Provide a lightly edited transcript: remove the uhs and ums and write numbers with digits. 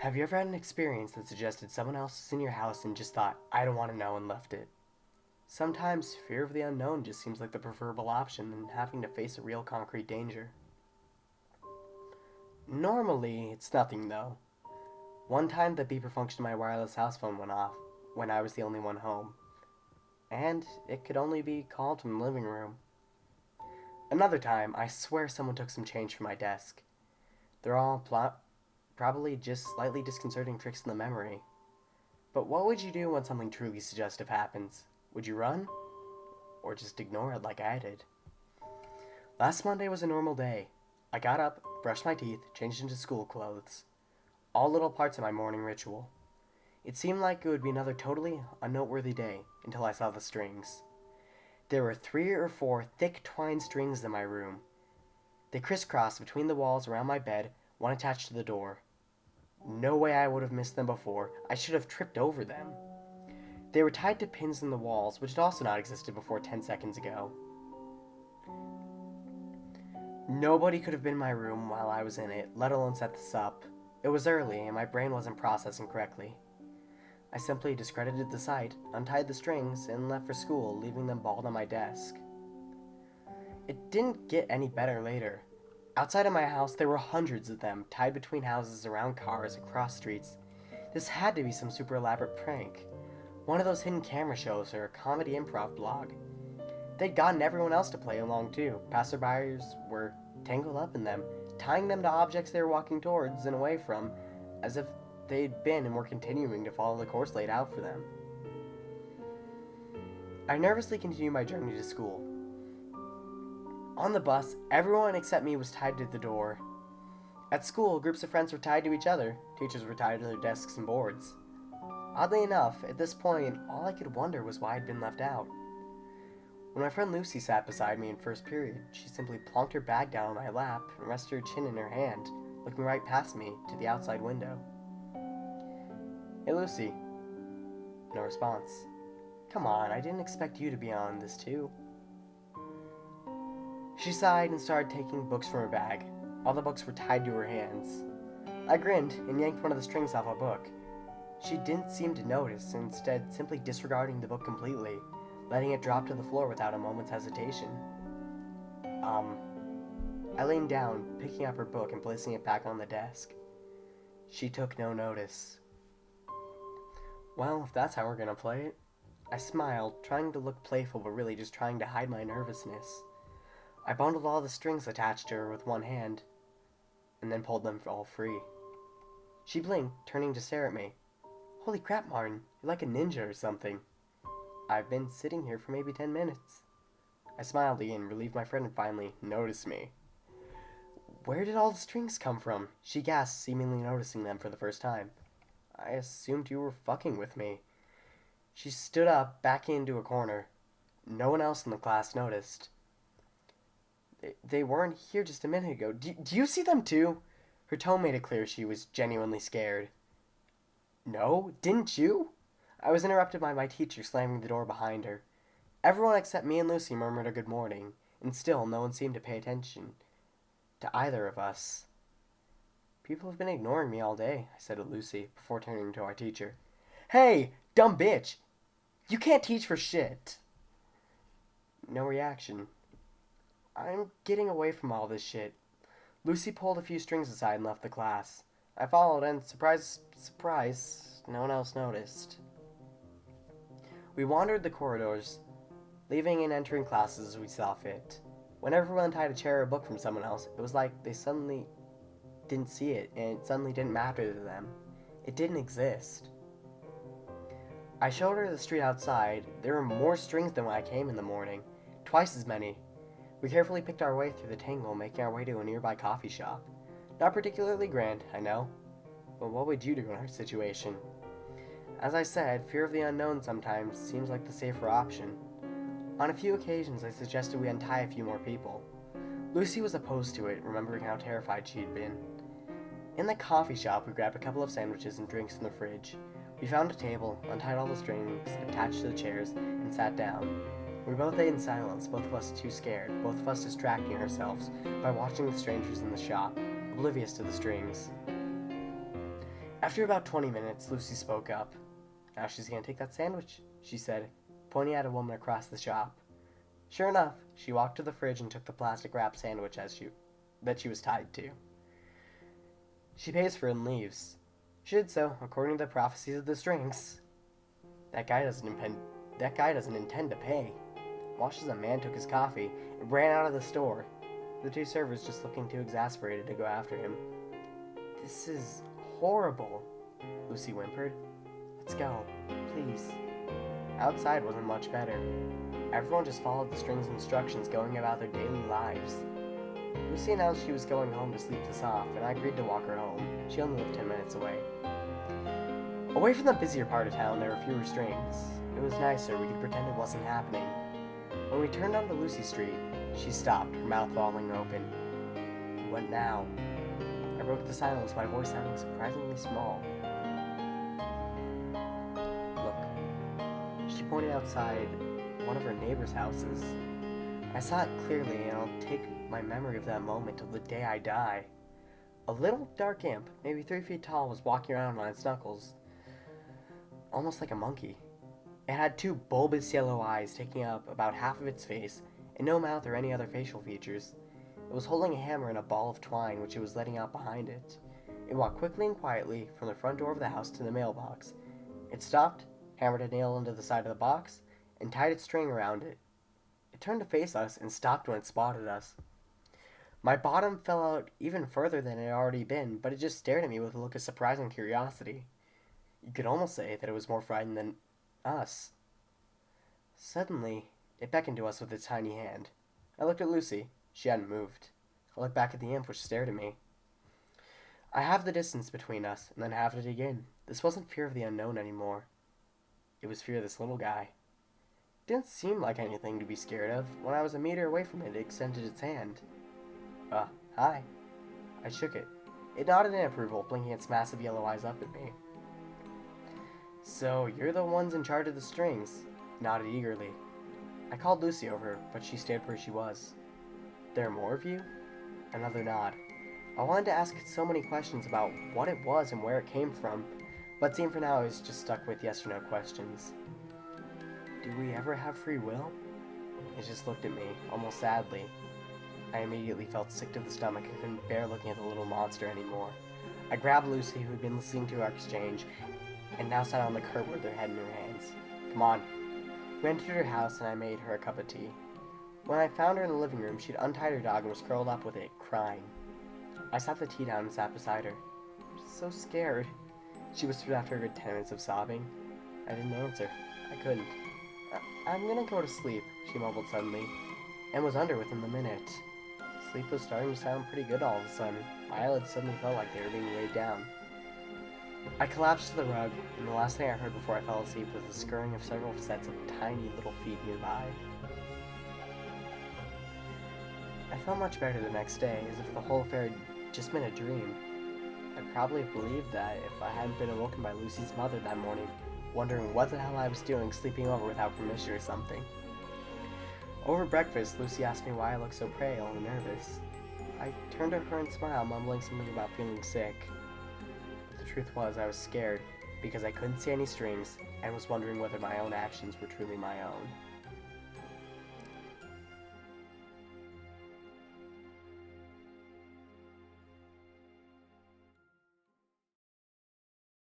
Have you ever had an experience that suggested someone else was in your house and just thought, I don't want to know, and left it? Sometimes fear of the unknown just seems like the preferable option than having to face a real concrete danger. Normally, it's nothing though. One time the beeper function of my wireless house phone went off when I was the only one home, and it could only be called from the living room. Another time, I swear someone took some change from my desk. They're all probably just slightly disconcerting tricks in the memory. But what would you do when something truly suggestive happens? Would you run? Or just ignore it like I did? Last Monday was a normal day. I got up, brushed my teeth, changed into school clothes. All little parts of my morning ritual. It seemed like it would be another totally unnoteworthy day until I saw the strings. There were 3 or 4 thick twine strings in my room. They crisscrossed between the walls around my bed, one attached to the door. No way I would have missed them before. I should have tripped over them. They were tied to pins in the walls, which had also not existed before 10 seconds ago. Nobody could have been in my room while I was in it, let alone set this up. It was early, and my brain wasn't processing correctly. I simply discredited the sight, untied the strings, and left for school, leaving them balled on my desk. It didn't get any better later. Outside of my house, there were hundreds of them, tied between houses, around cars, across streets. This had to be some super elaborate prank. One of those hidden camera shows or a comedy improv blog. They'd gotten everyone else to play along too. Passerbyers were tangled up in them, tying them to objects they were walking towards and away from, as if they'd been and were continuing to follow the course laid out for them. I nervously continued my journey to school. On the bus, everyone except me was tied to the door. At school, groups of friends were tied to each other. Teachers were tied to their desks and boards. Oddly enough, at this point, all I could wonder was why I'd been left out. When my friend Lucy sat beside me in first period, she simply plonked her bag down on my lap and rested her chin in her hand, looking right past me to the outside window. "Hey, Lucy." No response. "Come on, I didn't expect you to be on this too." She sighed and started taking books from her bag. All the books were tied to her hands. I grinned and yanked one of the strings off a book. She didn't seem to notice, instead simply disregarding the book completely, letting it drop to the floor without a moment's hesitation. I leaned down, picking up her book and placing it back on the desk. She took no notice. Well, if that's how we're gonna play it. I smiled, trying to look playful but really just trying to hide my nervousness. I bundled all the strings attached to her with one hand, and then pulled them all free. She blinked, turning to stare at me. "Holy crap, Martin, you're like a ninja or something." "I've been sitting here for maybe 10 minutes. I smiled again, relieved my friend finally noticed me. "Where did all the strings come from?" she gasped, seemingly noticing them for the first time. "I assumed you were fucking with me." She stood up, backing into a corner. No one else in the class noticed. They weren't here just a minute ago. Do you see them too?" Her tone made it clear she was genuinely scared. "No, didn't you?" I was interrupted by my teacher slamming the door behind her. Everyone except me and Lucy murmured a good morning, and still no one seemed to pay attention to either of us. "People have been ignoring me all day," I said to Lucy before turning to our teacher. "Hey, dumb bitch! You can't teach for shit!" No reaction. "I'm getting away from all this shit." Lucy pulled a few strings aside and left the class. I followed and, surprise, surprise, no one else noticed. We wandered the corridors, leaving and entering classes as we saw fit. When everyone untied a chair or a book from someone else, it was like they suddenly didn't see it, and it suddenly didn't matter to them. It didn't exist. I showed her the street outside. There were more strings than when I came in the morning. Twice as many. We carefully picked our way through the tangle, making our way to a nearby coffee shop. Not particularly grand, I know. But what would you do in our situation? As I said, fear of the unknown sometimes seems like the safer option. On a few occasions, I suggested we untie a few more people. Lucy was opposed to it, remembering how terrified she'd been. In the coffee shop, we grabbed a couple of sandwiches and drinks from the fridge. We found a table, untied all the strings attached to the chairs, and sat down. We both ate in silence, both of us too scared, both of us distracting ourselves by watching the strangers in the shop, oblivious to the strings. After about 20 minutes, Lucy spoke up. "Now she's gonna take that sandwich," she said, pointing at a woman across the shop. Sure enough, she walked to the fridge and took the plastic wrap sandwich that she was tied to. She pays for it and leaves. She did so according to the prophecies of the strings. That guy doesn't intend to pay. Watched as a man took his coffee and ran out of the store, the two servers just looking too exasperated to go after him. "This is horrible," Lucy whimpered. "Let's go, please." Outside wasn't much better. Everyone just followed the string's instructions, going about their daily lives. Lucy announced she was going home to sleep this off, and I agreed to walk her home. She only lived 10 minutes away. Away from the busier part of town, there were fewer strings. It was nicer, we could pretend it wasn't happening. When we turned onto Lucy Street, she stopped, her mouth falling open. "What now?" I broke the silence, my voice sounding surprisingly small. "Look," she pointed outside one of her neighbor's houses. I saw it clearly, and I'll take my memory of that moment till the day I die. A little dark imp, maybe 3 feet tall, was walking around on its knuckles, almost like a monkey. It had 2 bulbous yellow eyes taking up about half of its face, and no mouth or any other facial features. It was holding a hammer and a ball of twine, which it was letting out behind it. It walked quickly and quietly from the front door of the house to the mailbox. It stopped, hammered a nail into the side of the box, and tied its string around it. It turned to face us and stopped when it spotted us. My bottom fell out even further than it had already been, but it just stared at me with a look of surprising curiosity. You could almost say that it was more frightened than us. Suddenly, it beckoned to us with its tiny hand. I looked at Lucy. She hadn't moved. I looked back at the imp, which stared at me. I halved the distance between us, and then halved it again. This wasn't fear of the unknown anymore. It was fear of this little guy. It didn't seem like anything to be scared of. When I was a meter away from it, it extended its hand. Hi." I shook it. It nodded in approval, blinking its massive yellow eyes up at me. "So, you're the ones in charge of the strings?" It nodded eagerly. I called Lucy over, but she stayed where she was. "There are more of you?" Another nod. I wanted to ask so many questions about what it was and where it came from, but it seemed for now I was just stuck with yes or no questions. "Do we ever have free will?" It just looked at me, almost sadly. I immediately felt sick to the stomach and couldn't bear looking at the little monster anymore. I grabbed Lucy, who had been listening to our exchange, and now sat on the curb with her head in her hands. "Come on." We entered her house, and I made her a cup of tea. When I found her in the living room, she'd untied her dog and was curled up with it, crying. I set the tea down and sat beside her. "I'm so scared," she whispered after a good 10 minutes of sobbing. I didn't answer. I couldn't. I'm gonna go to sleep," she mumbled suddenly, and was under within the minute. Sleep was starting to sound pretty good all of a sudden. My eyelids suddenly felt like they were being weighed down. I collapsed to the rug, and the last thing I heard before I fell asleep was the scurrying of several sets of tiny little feet nearby. I felt much better the next day, as if the whole affair had just been a dream. I'd probably have believed that if I hadn't been awoken by Lucy's mother that morning, wondering what the hell I was doing sleeping over without permission or something. Over breakfast, Lucy asked me why I looked so pale and nervous. I turned to her and smiled, mumbling something about feeling sick. But the truth was, I was scared because I couldn't see any strings and was wondering whether my own actions were truly my own.